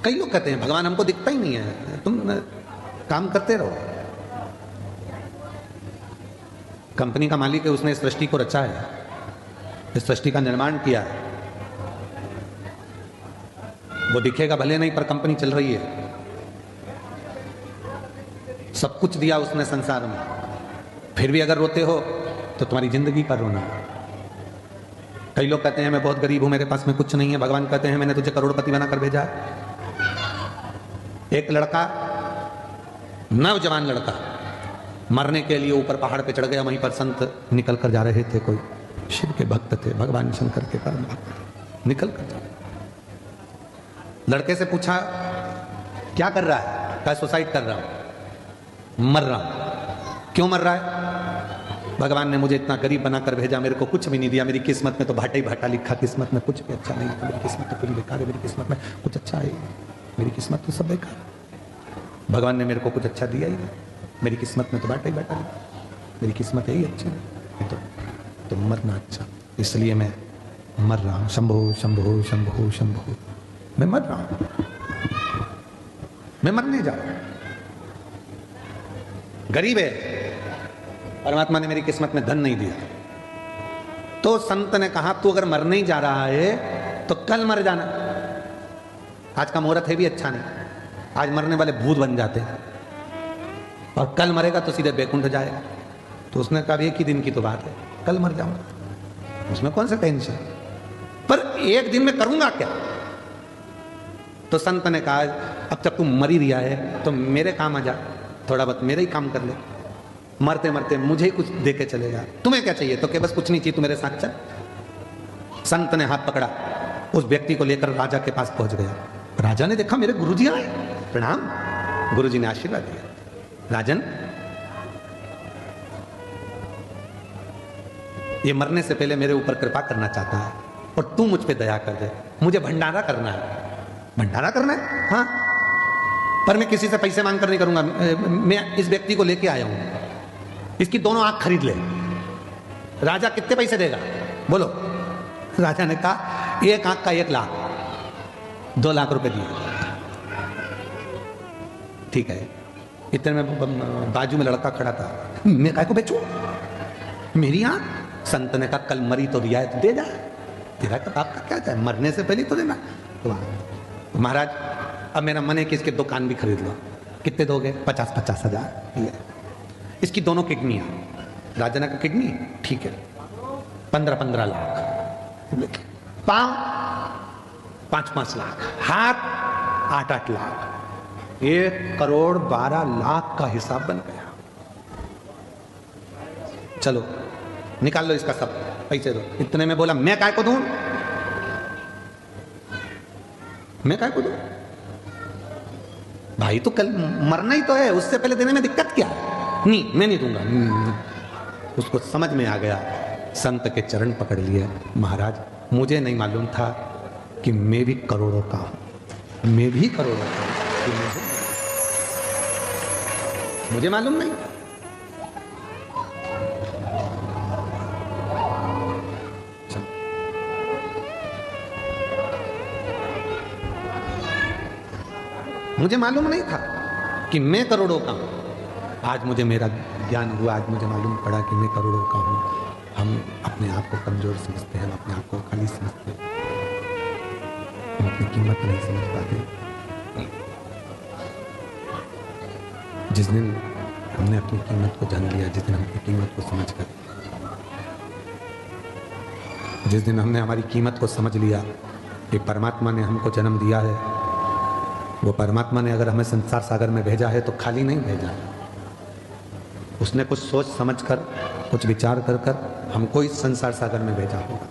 कई लोग कहते हैं भगवान हमको दिखता ही नहीं है, तुम काम करते रहो। कंपनी का मालिक है, उसने इस सृष्टि को रचा है, इस सृष्टि का निर्माण किया है। वो दिखेगा भले नहीं, पर कंपनी चल रही है। सब कुछ दिया उसने संसार में, फिर भी अगर रोते हो तो तुम्हारी जिंदगी पर रोना। कई लोग कहते हैं मैं बहुत गरीब हूं, मेरे पास में कुछ नहीं है। भगवान कहते हैं मैंने तुझे करोड़पति बनाकर भेजा है। एक लड़का, नौजवान लड़का, मरने के लिए ऊपर पहाड़ पे चढ़ गया। वहीं पर संत निकल कर जा रहे थे, कोई शिव के भक्त थे, भगवान शंकर के परम भक्त, निकल कर जा रहे। लड़के से पूछा क्या कर रहा है? क्या सुसाइड कर रहा हूं, मर रहा हूं। क्यों मर रहा है? भगवान ने मुझे इतना गरीब बनाकर भेजा, मेरे को कुछ भी नहीं दिया। मेरी किस्मत में तो भाटा ही भाटा लिखा, किस्मत में कुछ भी अच्छा नहीं था। मेरी किस्मत तो पूरी बेकार है, मेरी किस्मत में कुछ अच्छा है, मेरी किस्मत तो सब बेकार। भगवान ने मेरे को कुछ अच्छा दिया ही नहीं, मेरी किस्मत में तो भाटा ही भाटा लिखा, मेरी किस्मत यही अच्छी है। तो मरना अच्छा, इसलिए मैं मर रहा हूं। शंभो शंभो शंभो शंभो, मैं मर रहा हूं, मैं मरने जा रहा हूं। गरीब है, परमात्मा ने मेरी किस्मत में धन नहीं दिया। तो संत ने कहा तू अगर मरने ही जा रहा है तो कल मर जाना। आज का मुहूर्त है भी अच्छा नहीं, आज मरने वाले भूत बन जाते हैं, और कल मरेगा तो सीधे बैकुंठ जाएगा। तो उसने कहा एक ही दिन की तो बात है, कल मर जाऊंगा, उसमें कौन सा टेंशन, पर एक दिन में करूंगा क्या? तो संत ने कहा अब जब तू मर ही रिया है तो मेरे काम आ जा, थोड़ा बहुत मेरे ही काम कर ले, मरते मरते मुझे ही कुछ दे के चलेगा। तुम्हें क्या चाहिए? तो क्या बस कुछ नहीं चाहिए, तू मेरे साथ चल। संत ने हाथ पकड़ा, उस व्यक्ति को लेकर राजा के पास पहुंच गया। राजा ने देखा मेरे गुरुजी आए, प्रणाम। गुरुजी ने आशीर्वाद दिया, राजन ये मरने से पहले मेरे ऊपर कृपा करना चाहता है और तू मुझ पे दया कर दे। मुझे भंडारा करना है। भंडारा करना है? हाँ, पर मैं किसी से पैसे मांग कर नहीं करूंगा। मैं इस व्यक्ति को लेके आया हूं, इसकी दोनों आंख खरीद ले। राजा कितने पैसे देगा बोलो? राजा ने कहा एक आंख का 1 लाख, 2 लाख रुपए दिए। ठीक है। इतने में बाजू में लड़का खड़ा था, मैं काय को बेचूं मेरी आंख? संत ने कहा कल मरी तो दिया है तो दे जा, तेरा का बाप का क्या चाहे, मरने से पहले तो देना। तो महाराज अब मेरा मन है कि इसके 2 कान भी खरीद लो। कितने दोगे? 50-50 हजार। इसकी दोनों किडनियां। राजा ने कहा किडनी ठीक है, 15-15 लाख। पांव 5-5 लाख, हाथ 8-8 लाख, 1,12,00,000 का हिसाब बन गया। चलो निकाल लो इसका सब, पैसे दो। इतने में बोला मैं काय को दूं, मैं काय को दूं? भाई तो कल मरना ही तो है, उससे पहले देने में दिक्कत क्या है? नहीं मैं नहीं दूंगा। उसको समझ में आ गया, संत के चरण पकड़ लिए। महाराज मुझे नहीं मालूम था कि मैं भी करोड़ों का हूं, मैं भी करोड़ों का हूं, मुझे मालूम नहीं। मुझे मालूम नहीं था कि मैं करोड़ों का हूं। आज मुझे मेरा ज्ञान हुआ, आज मुझे मालूम पड़ा कि मैं करोड़ों का हूं। हम अपने आप को कमजोर समझते हैं, हम अपने आप को खाली समझते हैं, हम अपनी कीमत नहीं समझ पाते। जिस दिन हमने अपनी कीमत को जान लिया, जिस दिन हम अपनी कीमत को समझ कर, जिस दिन हमने हमारी कीमत को समझ लिया कि परमात्मा ने हमको जन्म दिया है, वो परमात्मा ने अगर हमें संसार सागर में भेजा है तो खाली नहीं भेजा है। उसने कुछ सोच समझ कर, कुछ विचार कर कर हमको इस संसार सागर में भेजा होगा।